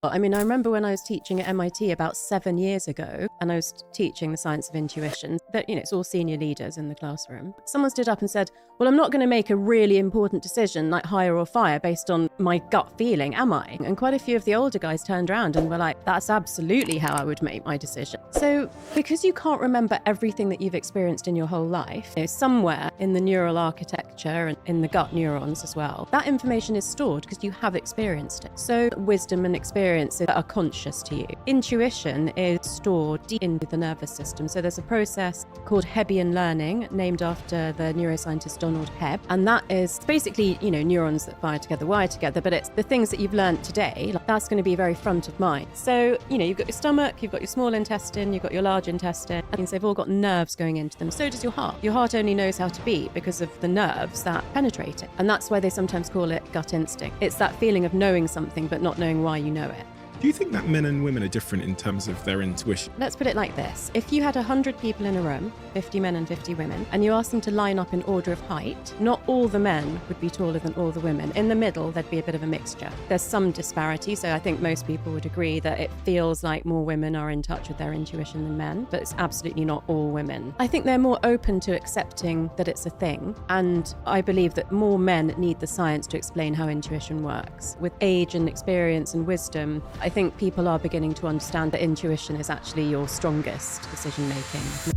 I mean, I remember when I was teaching at MIT about 7 years ago, and I was teaching the science of intuition, that, it's all senior leaders in the classroom. Someone stood up and said, well, I'm not going to make a really important decision like hire or fire based on my gut feeling, am I? And quite a few of the older guys turned around and were like, that's absolutely how I would make my decision. So because you can't remember everything that you've experienced in your whole life, somewhere in the neural architecture and in the gut neurons as well, that information is stored because you have experienced it. So wisdom and experience are conscious to you. Intuition is stored deep into the nervous system. So there's a process called Hebbian learning, named after the neuroscientist Donald Hebb. And that is basically, neurons that wire together, but it's the things that you've learned today, that's going to be very front of mind. So, you've got your stomach, you've got your small intestine, you've got your large intestine, and they've all got nerves going into them. So does your heart. Your heart only knows how to beat because of the nerves that penetrate it. And that's why they sometimes call it gut instinct. It's that feeling of knowing something, but not knowing why you know it. Do you think that men and women are different in terms of their intuition? Let's put it like this. If you had 100 people in a room, 50 men and 50 women, and you asked them to line up in order of height, not all the men would be taller than all the women. In the middle, there'd be a bit of a mixture. There's some disparity, so I think most people would agree that it feels like more women are in touch with their intuition than men, but it's absolutely not all women. I think they're more open to accepting that it's a thing, and I believe that more men need the science to explain how intuition works. With age and experience and wisdom, I think people are beginning to understand that intuition is actually your strongest decision making.